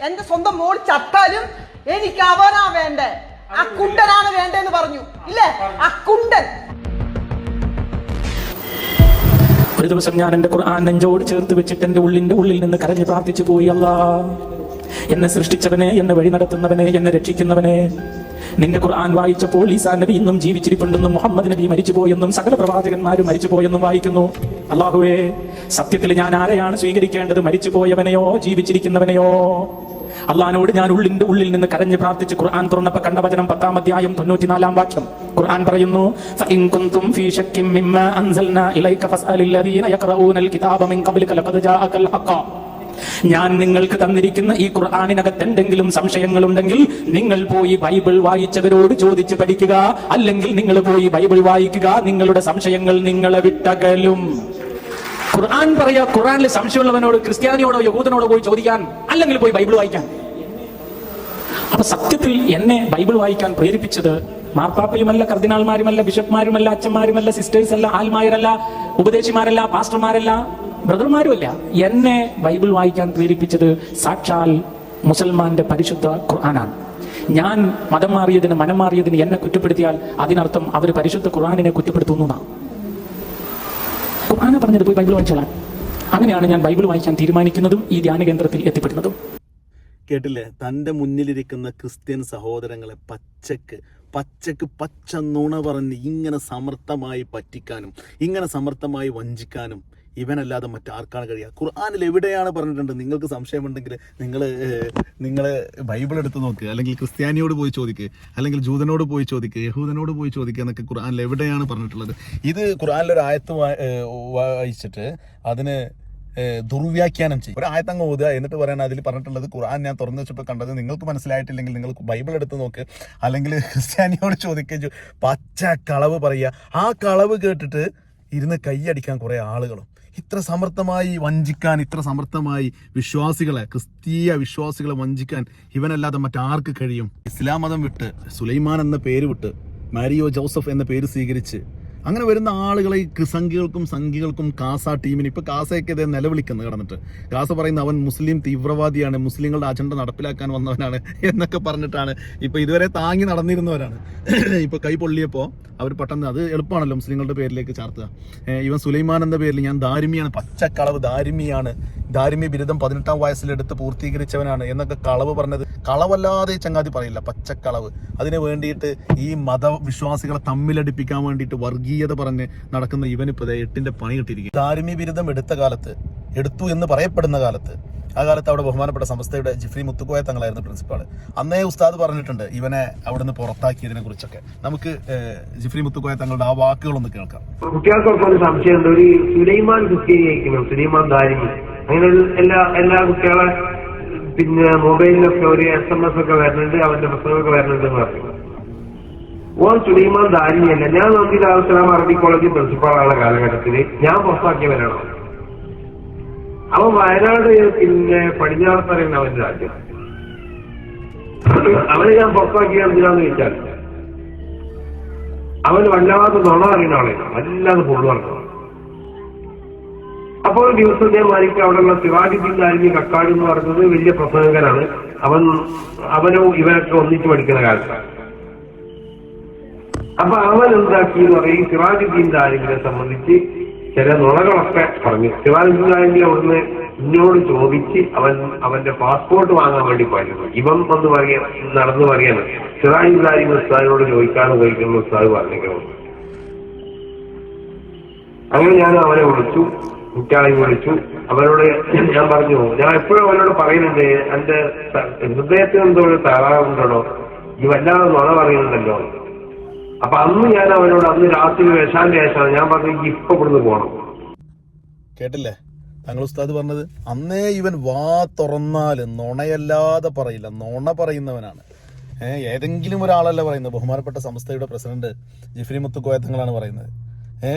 എന്റെ സ്വന്തം മോൾ ചത്താലും എനിക്ക് അവനാ വേണ്ടേ, ആ കുണ്ടനാണ് വേണ്ടെന്ന് പറഞ്ഞു ഇല്ലേ, ആ കുണ്ടൻ. ഒരു ദിവസം ഞാൻ എന്റെ ഖുർആൻ നെഞ്ചോട് ചേർത്ത് വെച്ചിട്ട് എന്റെ ഉള്ളിൽ നിന്ന് കരഞ്ഞു പ്രാർത്ഥിച്ചു പോയി, അല്ലാ എന്നെ സൃഷ്ടിച്ചവനെ, എന്നെ വഴി നടത്തുന്നവനെ, എന്നെ രക്ഷിക്കുന്നവനെ, നിന്റെ ഖുർആൻ വായിച്ചപ്പോൾ ഈസാ നബി ഇന്നും ജീവിച്ചിരിപ്പുണ്ടെന്നും മുഹമ്മദ് നബി മരിച്ചുപോയെന്നും സകല പ്രവാചകന്മാരും മരിച്ചുപോയെന്നും വായിക്കുന്നു. അല്ലാഹുവേ, സത്യത്തിൽ ഞാൻ ആരെയാണ് സ്വീകരിക്കേണ്ടത്, മരിച്ചുപോയവനെയോ ജീവിച്ചിരിക്കുന്നവനെയോ? അള്ളാഹിനോട് ഞാൻ ഉള്ളിൽ നിന്ന് കരഞ്ഞ് പ്രാർത്ഥിച്ച് ഖുർആൻ തുറന്നപ്പോൾ കണ്ട വചനം 10-ാം അധ്യായം 94-ാം വാക്യം. ഖുർആൻ പറയുന്നു, ഫഇൻ കുൻതും ഫീ ശക്കിൻ മിമ്മാ അൻസൽനാ ഇലൈക ഫസ്അലിൽ ലദീന യഖറഊനൽ കിതാബ മിൻ ഖബ്ലിക ലഖദ് ജാഅകൽ ഹഖ. ഞാൻ നിങ്ങൾക്ക് തന്നിരിക്കുന്ന ഈ ഖുർആനിനകത്ത് എന്തെങ്കിലും സംശയങ്ങളുണ്ടെങ്കിൽ നിങ്ങൾ പോയി ബൈബിൾ വായിച്ചവരോട് ചോദിച്ച് പഠിക്കുക, അല്ലെങ്കിൽ നിങ്ങൾ പോയി ബൈബിൾ വായിക്കുക, നിങ്ങളുടെ സംശയങ്ങൾ നിങ്ങളെ വിട്ടകലും. ഖുർആൻ പറയാ, ഖുർആനിൽ സംശയമുള്ളവനോട്, ക്രിസ്ത്യാനിയോടോ യഹൂദനോടോ പോയി ചോദിക്കാൻ, അല്ലെങ്കിൽ പോയി ബൈബിൾ വായിക്കാൻ. അപ്പൊ സത്യത്തിൽ എന്നെ ബൈബിൾ വായിക്കാൻ പ്രേരിപ്പിച്ചത് മാർപ്പാപ്പയുമല്ല, കർദിനാൾമാരുമല്ല, ബിഷപ്പ്മാരുമല്ല, അച്ഛന്മാരുമല്ല, സിസ്റ്റേഴ്സ് അല്ല, ആൽമായരല്ല, ഉപദേശിമാരല്ല, പാസ്റ്റർമാരല്ല, ബ്രദർമാരുമല്ല. എന്നെ ബൈബിൾ വായിക്കാൻ പ്രേരിപ്പിച്ചത് സാക്ഷാൽ മുസൽമാന്റെ പരിശുദ്ധ ഖുർആനാണ്. ഞാൻ മതം മാറിയതിന്, മനം മാറിയതിന് എന്നെ കുറ്റപ്പെടുത്തിയാൽ അതിനർത്ഥം അവർ പരിശുദ്ധ ഖുർആനിനെ കുറ്റപ്പെടുത്തുന്നു. ഖുർആനെ പറഞ്ഞത് പോയി ബൈബിൾ വായിച്ചാൽ. അങ്ങനെയാണ് ഞാൻ ബൈബിൾ വായിക്കാൻ തീരുമാനിക്കുന്നതും ഈ ധ്യാന കേന്ദ്രത്തിൽ എത്തിപ്പെടുന്നതും. കേട്ടില്ലേ, തൻ്റെ മുന്നിലിരിക്കുന്ന ക്രിസ്ത്യൻ സഹോദരങ്ങളെ പച്ച നുണ പറഞ്ഞ് ഇങ്ങനെ സമർത്ഥമായി പറ്റിക്കാനും ഇങ്ങനെ സമർത്ഥമായി വഞ്ചിക്കാനും ഇവനല്ലാതെ മറ്റാർക്കാണ് കഴിയുക? ഖുർആനിൽ എവിടെയാണ് പറഞ്ഞിട്ടുണ്ട്? നിങ്ങൾക്ക് സംശയമുണ്ടെങ്കിൽ നിങ്ങൾ ബൈബിൾ എടുത്ത് നോക്ക്, അല്ലെങ്കിൽ ക്രിസ്ത്യാനിയോട് പോയി ചോദിക്കുക, അല്ലെങ്കിൽ ജൂതനോട് പോയി ചോദിക്കുക, യഹൂദനോട് പോയി ചോദിക്കുക എന്നൊക്കെ ഖുർആനിൽ എവിടെയാണ് പറഞ്ഞിട്ടുള്ളത്? ഇത് ഖുർആനിലൊരു ആയത്ത് വായിച്ചിട്ട് അതിന് ദുർവ്യാഖ്യാനം ചെയ്യും. ഒരു ആയത്തങ്ങ് ഓതുക, എന്നിട്ട് പറയണം അതിൽ പറഞ്ഞിട്ടുള്ളത്. ഖുർആൻ ഞാൻ തുറന്നു വെച്ചപ്പോൾ കണ്ടത്, നിങ്ങൾക്ക് മനസ്സിലായിട്ടില്ലെങ്കിൽ നിങ്ങൾ ബൈബിൾ എടുത്ത് നോക്ക്, അല്ലെങ്കിൽ ക്രിസ്ത്യാനിയോട് ചോദിക്കുക. പച്ച കളവ് പറയുക. ആ കളവ് കേട്ടിട്ട് ഇരുന്ന് കൈയടിക്കാൻ കുറേ ആളുകളും. ഇത്ര സമർത്ഥമായി വഞ്ചിക്കാൻ, ഇത്ര സമർത്ഥമായി ക്രിസ്തീയ വിശ്വാസികളെ വഞ്ചിക്കാൻ ഇവനല്ലാതെ മറ്റാർക്ക് കഴിയും? ഇസ്ലാം മതം വിട്ട്, സുലൈമാൻ എന്ന പേര് വിട്ട്, മാരിയോ ജോസഫ് എന്ന പേര് സ്വീകരിച്ച് അങ്ങനെ വരുന്ന ആളുകളെ സംഘികൾക്കും കാസ ടീമിന്, ഇപ്പോൾ കാസയൊക്കെ ഇതേ നിലവിളിക്കുന്നു കിടന്നിട്ട്. കാസ പറയുന്ന അവൻ മുസ്ലിം തീവ്രവാദിയാണ്, മുസ്ലിങ്ങളുടെ അജണ്ട നടപ്പിലാക്കാൻ വന്നവനാണ് എന്നൊക്കെ പറഞ്ഞിട്ടാണ് ഇപ്പോൾ ഇതുവരെ താങ്ങി നടന്നിരുന്നവരാണ്. ഇപ്പോൾ കൈ പൊള്ളിയപ്പോൾ അവർ പെട്ടെന്ന്, അത് എളുപ്പമാണല്ലോ മുസ്ലിങ്ങളുടെ പേരിലേക്ക് ചാർത്തുക. ഇവൻ സുലൈമാൻ എന്ന പേരിൽ ഞാൻ ദാരിമിയാണ്, പച്ചക്കളവ്, ദാരിമി ബിരുദം 18-ാം വയസ്സിലെടുത്ത് പൂർത്തീകരിച്ചവനാണ് എന്നൊക്കെ കളവ് പറഞ്ഞത്. കളവല്ലാതെ ചങ്ങാതി പറയില്ല, പച്ചക്കളവ്. അതിന് വേണ്ടിയിട്ട് ഈ മതവിശ്വാസികളെ തമ്മിലടിപ്പിക്കാൻ വേണ്ടിയിട്ട് വർഗീയത പറഞ്ഞ് നടക്കുന്ന ഇവനിപ്പോൾ 8ന്റെ പണി കിട്ടിയിരിക്കും. ദാരിമി ബിരുദം എടുത്തു എന്ന് പറയപ്പെടുന്ന കാലത്ത്, ആ കാലത്ത് അവിടെ ബഹുമാനപ്പെട്ട സമസ്തയുടെ ജിഫ്രി മുത്തുക്കോയ തങ്ങളായിരുന്നു പ്രിൻസിപ്പാൾ. അന്നേ ഉസ്താദ് പറഞ്ഞിട്ടുണ്ട് ഇവനെ അവിടുന്ന് പുറത്താക്കിയതിനെ കുറിച്ചൊക്കെ. നമുക്ക് ജിഫ്രി മുത്തുക്കോയ തങ്ങളുടെ ആ വാക്കുകളൊന്ന് കേൾക്കാം. കുട്ടികൾക്കൊക്കെ ഒരു സംശയമുണ്ട്, ഒരു സുലൈമാൻ ക്രിസ്ത്യാനിയായിരിക്കണം, സുലൈമാൻ ദാരിമി, അങ്ങനെ എല്ലാ കുട്ടികളെ പിന്നെ മൊബൈലിലൊക്കെ ഒരു SMS ഒക്കെ വരുന്നുണ്ട്, അവന്റെ പുസ്തകമൊക്കെ വരുന്നുണ്ട് എന്ന് പറഞ്ഞു. ഓൻ സുലൈമാൻ ദാരിമിയല്ല. ഞാൻ നന്ദി അൽസലാം അറബി കോളേജ് പ്രിൻസിപ്പാളാണ് കാലഘട്ടത്തിൽ ഞാൻ പുറത്താക്കിയവനാണ്. അവൻ വയനാട് പിന്നെ പടിഞ്ഞാറത്തറയാണ് അവന്റെ രാജ്യം. അവനെ ഞാൻ പുറത്താക്കിയ എന്തിനാന്ന് ചോദിച്ചാൽ, അവന് വല്ലാതെ നുണ അറിയുന്ന ആളാണ്, വല്ലാതെ പൊള്ളു പറഞ്ഞു. അപ്പോൾ ഒരു ദിവസം ഞാൻ മാനിക്ക് അവിടെയുള്ള സിറാജുദ്ദീൻ ദാരിമി കക്കാട് എന്ന് പറയുന്നത് വലിയ പ്രസംഗകനാണ്. അവനോ ഇവരൊക്കെ ഒന്നിച്ച് പഠിക്കുന്ന കാലത്താണ്. അപ്പൊ അവൻ എന്താക്കി എന്ന് പറയും, സിറാജുദ്ദീൻ ദാരിമിനെ സംബന്ധിച്ച് ചില നുണകളൊക്കെ പറഞ്ഞു. സിറാജുദ്ദീൻ ദാരിമി അവിടുന്ന് ഇന്നോട് ചോദിച്ച് അവന്റെ പാസ്പോർട്ട് വാങ്ങാൻ വേണ്ടി പോയിരുന്നു. ഇവൻ വന്ന് നടന്നു പറയാണ്, സിറാജുദ്ദീൻ ദാരിമി ഉസ്താദിനോട് ചോദിക്കാതെ പോയിക്കുന്ന ഉസ്താദ് പറഞ്ഞിരിക്കണം. അങ്ങനെ ഞാൻ അവനെ വിളിച്ചു, കുട്ടികളെയും വിളിച്ചു. അവനോട് ഞാൻ പറഞ്ഞു, ഞാൻ എപ്പോഴും അവനോട് പറയുന്നുണ്ട്, എന്റെ ഹൃദയത്തിന് എന്തോ ഒരു തകരാറുണ്ടോ, ഈ വല്ലാതെ നുണ പറയുന്നുണ്ടല്ലോ. അപ്പൊ അന്ന് ഞാൻ അവനോട്, അന്ന് രാത്രി വേഷാന്റെ ശേഷമാണ് ഞാൻ പറഞ്ഞു, ഇപ്പൊ ഇവിടുന്ന് പോകണം. കേട്ടില്ലേ തങ്ങൾ ഉസ്താദ് പറഞ്ഞത്? അന്നേ ഇവൻ വാ തുറന്നാല് നുണയല്ലാതെ പറയില്ല, നുണ പറയുന്നവനാണ്. ഏതെങ്കിലും ഒരാളല്ല പറയുന്നത്, ബഹുമാനപ്പെട്ട സംസ്ഥയുടെ പ്രസിഡന്റ് ജിഫ്രി മുത്തുക്കോയ തങ്ങളാണ് പറയുന്നത്.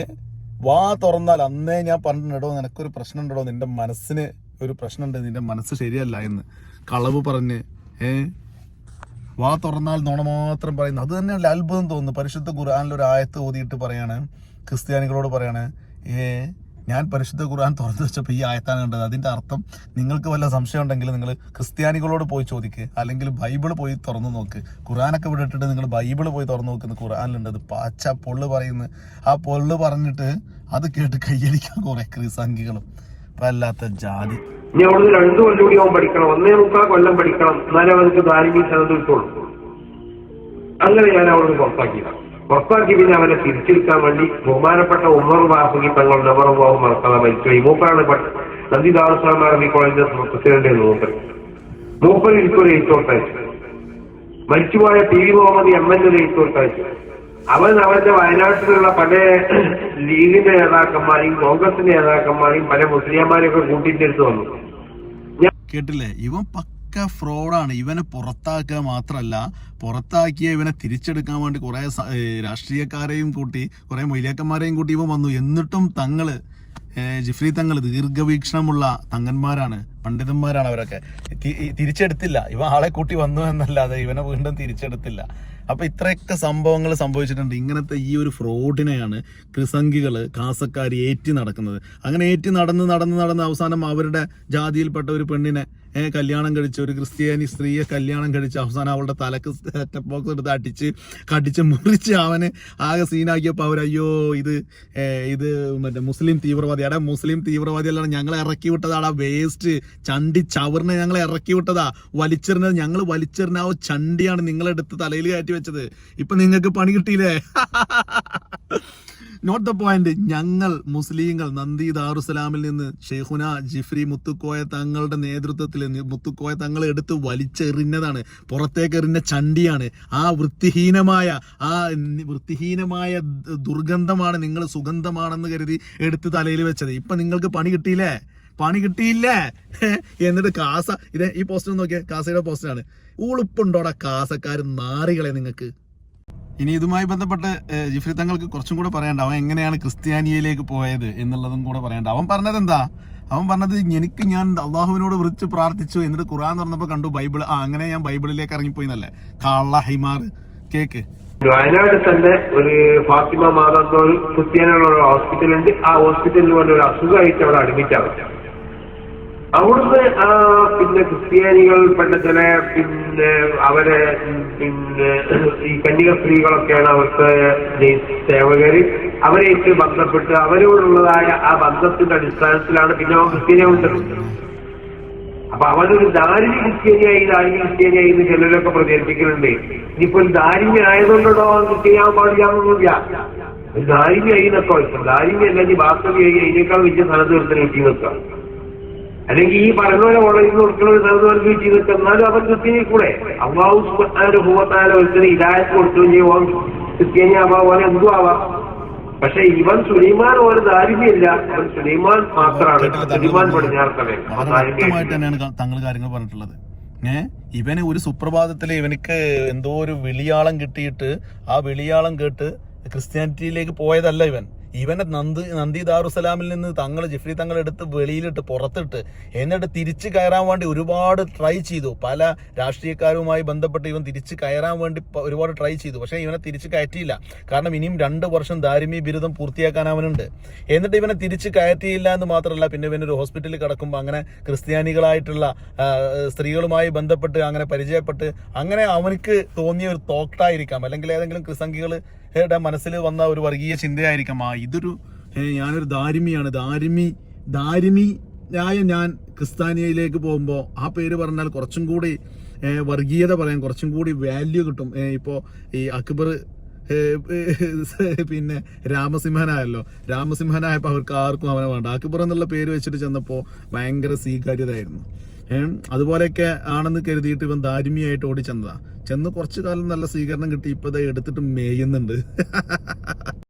വാ തുറന്നാൽ അന്നേ ഞാൻ പറഞ്ഞിട്ടുണ്ടോ, നിനക്കൊരു പ്രശ്നമുണ്ടോ, നിന്റെ മനസ്സിന് ഒരു പ്രശ്നമുണ്ട്, നിന്റെ മനസ്സ് ശരിയല്ല എന്ന് കളവ് പറഞ്ഞ് വാ തുറന്നാൽ നുണ മാത്രം പറയുന്നു. അത് തന്നെയല്ല അത്ഭുതം തോന്നുന്നു. പരിശുദ്ധ ഖുർആനിൽ ഒരു ആയത്ത് ഓതിയിട്ട് പറയാണ്, ക്രിസ്ത്യാനികളോട് പറയാണ്, ഞാൻ പരിശുദ്ധ ഖുർആൻ തുറന്നു വെച്ചപ്പോൾ ഈ ആയത്താണ് കണ്ടത്. അതിൻ്റെ അർത്ഥം നിങ്ങൾക്ക് വല്ല സംശയം ഉണ്ടെങ്കിൽ നിങ്ങൾ ക്രിസ്ത്യാനികളോട് പോയി ചോദിക്കുക, അല്ലെങ്കിൽ ബൈബിൾ പോയി തുറന്നു നോക്ക്. ഖുർആനൊക്കെ ഇവിടെ ഇട്ടിട്ട് നിങ്ങൾ ബൈബിൾ പോയി തുറന്നു നോക്കുന്നത് ഖുർആനിലുണ്ട്. അത് പാച്ച പൊള്ളു പറയുന്നത്. ആ പൊള്ളു പറഞ്ഞിട്ട് അത് കേട്ട് കയ്യടിക്കാൻ കുറെ ക്രിസംഖികളും വല്ലാത്ത ജാതി. ഇനി അവിടുന്ന് 2 കൊല്ലം കൂടി അവൻ പഠിക്കണം, 1.25 കൊല്ലം പഠിക്കണം, എന്നാലേ അവർക്ക് ധാരിമി സനത് കിട്ടുള്ളൂ. അങ്ങനെ ഞാൻ അവിടുന്ന് പുറത്താക്കി പിന്നെ അവനെ തിരിച്ചെടുക്കാൻ വേണ്ടി ബഹുമാനപ്പെട്ട ഉമർ വാസുകി തങ്ങൾ നവറവാഹു മറക്കാതെ മരിച്ചുപോയി. മൂപ്പരാണ് നന്ദി ദാറുസ്സാലാം അറബി കോളേജിന്റെ പ്രസിഡന്റ്. മൂപ്പർ എനിക്കൊരു എഴുത്തോട്ടയച്ചു. മരിച്ചുപോയ ടി വി മുഹമ്മദ് MN ഒരു എഴുത്തോട്ടയച്ചു. അവന്റെ വയനാട്ടിലുള്ള പല ലീഗിന്റെ നേതാക്കന്മാരെയും കോൺഗ്രസിന്റെ നേതാക്കന്മാരെയും പല മുസ്ലിംമാരെയൊക്കെ കൂട്ടിന്റെ അടുത്ത് വന്നു. കേട്ടില്ലേ, ഇവൻ പക്ക ഫ്രോഡാണ്. ഇവനെ പുറത്താക്കുക മാത്രമല്ല, പുറത്താക്കിയ ഇവനെ തിരിച്ചെടുക്കാൻ വേണ്ടി കുറെ രാഷ്ട്രീയക്കാരെയും കൂട്ടി കുറെ മൊയ്ലിയാക്കന്മാരെയും കൂട്ടി ഇവൻ വന്നു. എന്നിട്ടും തങ്ങള് ജിഫ്രി തങ്ങൾ ദീർഘവീക്ഷണമുള്ള തങ്ങന്മാരാണ്, പണ്ഡിതന്മാരാണ്. അവരൊക്കെ തിരിച്ചെടുത്തില്ല. ഇവ ആളെ കൂട്ടി വന്നു എന്നല്ലാതെ ഇവനെ വീണ്ടും തിരിച്ചെടുത്തില്ല. അപ്പൊ ഇത്രയൊക്കെ സംഭവങ്ങൾ സംഭവിച്ചിട്ടുണ്ട്. ഇങ്ങനത്തെ ഈ ഒരു ഫ്രോഡിനെയാണ് ക്രിസംഖികള് കാസക്കാര് ഏറ്റി നടക്കുന്നത്. അങ്ങനെ ഏറ്റി നടന്ന് അവസാനം അവരുടെ ജാതിയിൽപ്പെട്ട ഒരു പെണ്ണിനെ കല്യാണം കഴിച്ച്, ഒരു ക്രിസ്ത്യാനി സ്ത്രീയെ കല്യാണം കഴിച്ച് അവസാനം അവളുടെ തലക്ക് സെറ്റപ്പ് ബോക്സ് എടുത്ത് കടിച്ച് മുറിച്ച് അവന് ആകെ സീനാക്കിയപ്പോൾ അവരയ്യോ ഇത് മറ്റേ മുസ്ലിം തീവ്രവാദി. എടാ മുസ്ലിം തീവ്രവാദി അല്ലാതെ ഞങ്ങളെ ഇറക്കി വിട്ടതാടാ വേസ്റ്റ് ചണ്ടി ചവറിനെ ഞങ്ങളെ ഇറക്കി വിട്ടതാ. ഞങ്ങൾ വലിച്ചെറിഞ്ഞ ആ ചണ്ടിയാണ് നിങ്ങളെടുത്ത് തലയിൽ കയറ്റി വെച്ചത്. ഇപ്പൊ നിങ്ങൾക്ക് പണി കിട്ടിയില്ലേ? Note the point. ഞങ്ങൾ മുസ്ലിങ്ങൾ നന്ദി ദാറുസലാമിൽ നിന്ന് ഷെയ്ഖുന ജിഫ്രി മുത്തുക്കോയ തങ്ങളുടെ നേതൃത്വത്തിൽ മുത്തുക്കോയ തങ്ങൾ എടുത്ത് വലിച്ചെറിഞ്ഞതാണ്, പുറത്തേക്ക് എറിഞ്ഞ ചണ്ടിയാണ്. ആ വൃത്തിഹീനമായ ദുർഗന്ധമാണ് നിങ്ങൾ സുഗന്ധമാണെന്ന് കരുതി എടുത്ത് തലയിൽ വെച്ചത്. ഇപ്പൊ നിങ്ങൾക്ക് പണി കിട്ടിയില്ലേ? എന്നിട്ട് കാസ ഈ പോസ്റ്റർ നോക്കിയാൽ കാസയുടെ പോസ്റ്ററാണ്. ഉളുപ്പുണ്ടോടാ കാസക്കാർ നാറികളെ നിങ്ങൾക്ക്. ഇനി ഇതുമായി ബന്ധപ്പെട്ട് ജിഫ്രി തങ്ങൾക്ക് കുറച്ചും കൂടെ പറയണ്ട. അവൻ എങ്ങനെയാണ് ക്രിസ്ത്യാനിയയിലേക്ക് പോയത് എന്നുള്ളതും കൂടെ പറയണ്ട. അവൻ പറഞ്ഞത് എന്താ? അവൻ പറഞ്ഞത് ഞാൻ അള്ളാഹുവിനോട് വിളിച്ച് പ്രാർത്ഥിച്ചു, എന്നിട്ട് ഖുർആൻ തുറന്നപ്പോ കണ്ടു ബൈബിൾ. അങ്ങനെ ഞാൻ ബൈബിളിലേക്ക് ഇറങ്ങിപ്പോയി എന്നല്ലേ. കള്ള ഹൈമാർ കേക്ക്. വയനാട് തന്നെ ഒരു ഫാത്തിമ മാതാ ഒരു ക്രിസ്ത്യാനികളുടെ ഒരു ഹോസ്പിറ്റലുണ്ട്. ആ ഹോസ്പിറ്റലിൽ കൊണ്ട് ഒരു അസുഖമായിട്ട് അവിടെ അഡ്മിറ്റ് ആവും. അവിടുന്ന് പിന്നെ ക്രിസ്ത്യാനികൾ പെട്ട ചില അവരെ ഈ കന്യക സ്ത്രീകളൊക്കെയാണ് അവർക്ക് സേവകര്. അവരായിട്ട് ബന്ധപ്പെട്ട് അവരോടുള്ളതായ ആ ബന്ധത്തിന്റെ അടിസ്ഥാനത്തിലാണ് പിന്നെ അവൻ ക്രിസ്ത്യാനിയാവുന്നത്. അപ്പൊ അവനൊരു ദാരിദ്ര്യ ക്രിസ്ത്യാനിയായി എന്ന് ചിലരൊക്കെ പ്രചരിപ്പിക്കുന്നുണ്ട്. ഇനിയിപ്പോ ഒരു ദാരിദ്ര്യ ആയതുകൊണ്ടോ അവൻ ക്രിസ്ത്യാനിയാവാൻ പാടില്ലാന്നൊന്നുമില്ല. ഒരു ദാരിദ്ര്യായി എന്നൊക്കെ ദാരിദ്ര്യമല്ല, ഇനി വാസ്തവിയായി അതിനേക്കാൾ വലിയ സ്ഥാനത്ത് നിർത്തി കിട്ടി നിൽക്കാം. അല്ലെങ്കിൽ ഈ പറഞ്ഞ കോളേജിൽ നിന്ന് കൊടുക്കുന്ന ഒരു സ്ഥലത്ത് വീട്ടിൽ നിൽക്കുക. എന്നാലും അവൻ ക്രിസ്ത്യാനി കൂടെ അള്ളാഹു സുബ്ഹാനഹു വ തആല ഒരുത്തന് ഹിദായത്ത് കൊടുക്കുകയും ചെയ്യും. ക്രിസ്ത്യാനി ആവാൻ എന്തും ആവാം. പക്ഷെ ഇവൻ സുലൈമാൻ ഒരു ദാരിദ്ര്യമില്ല, അവൻ സുലൈമാൻ മാത്രമാണ്. സുലൈമാൻ വ്യക്തമായിട്ട് തന്നെയാണ് തങ്ങൾ കാര്യങ്ങൾ പറഞ്ഞിട്ടുള്ളത്. ഇവന് ഒരു സുപ്രഭാതത്തില് ഇവനിക്ക് എന്തോ ഒരു വിളിയാളം കിട്ടിയിട്ട് ആ വിളിയാളം കേട്ട് ക്രിസ്ത്യാനിറ്റിയിലേക്ക് പോയതല്ല ഇവനെ നന്ദി ദാറുസലാമിൽ നിന്ന് ജിഫ്രി തങ്ങൾ എടുത്ത് വെളിയിലിട്ട് പുറത്തിട്ട് എന്നിട്ട് തിരിച്ചു കയറാൻ വേണ്ടി ഒരുപാട് ട്രൈ ചെയ്തു. പല രാഷ്ട്രീയക്കാരുമായി ബന്ധപ്പെട്ട് ഇവൻ തിരിച്ചു കയറാൻ വേണ്ടി ഒരുപാട് ട്രൈ ചെയ്തു. പക്ഷെ ഇവനെ തിരിച്ചു കയറ്റിയില്ല. കാരണം ഇനിയും 2 വർഷം ദാരിമി ബിരുദം പൂർത്തിയാക്കാൻ അവനുണ്ട്. എന്നിട്ട് ഇവനെ തിരിച്ചു കയറ്റിയില്ല എന്ന് മാത്രമല്ല, പിന്നെ ഇവനൊരു ഹോസ്പിറ്റലിൽ കിടക്കുമ്പോൾ അങ്ങനെ ക്രിസ്ത്യാനികളായിട്ടുള്ള സ്ത്രീകളുമായി ബന്ധപ്പെട്ട് അങ്ങനെ പരിചയപ്പെട്ട് അങ്ങനെ അവനക്ക് തോന്നിയ ഒരു തോട്ടായിരിക്കാം, അല്ലെങ്കിൽ ഏതെങ്കിലും ക്രിസംഖികൾ മനസ്സിൽ വന്ന ഒരു വർഗീയ ചിന്തയായിരിക്കാം. ഞാനൊരു ദാരിമിയാണ്, ഞാൻ ക്രിസ്ത്യാനിയയിലേക്ക് പോകുമ്പോൾ ആ പേര് പറഞ്ഞാൽ കുറച്ചും കൂടി വർഗീയത പറയാൻ കുറച്ചും കൂടി വാല്യൂ കിട്ടും. ഇപ്പോൾ ഈ അക്ബർ പിന്നെ രാമസിംഹനായപ്പോൾ അവർക്ക് ആർക്കും അവനെ വേണ്ട. അക്ബർ എന്നുള്ള പേര് വെച്ചിട്ട് ചെന്നപ്പോൾ ഭയങ്കര സ്വീകാര്യതയായിരുന്നു. അതുപോലെയൊക്കെ ആണെന്ന് കരുതിയിട്ട് ഇവൻ ദാരിമിയായിട്ട് ഓടി ചെന്നതാ. ചെന്ന് കുറച്ചു കാലം നല്ല സ്വീകരണം കിട്ടി. ഇപ്പൊ എടുത്തിട്ട് മേയുന്നുണ്ട്.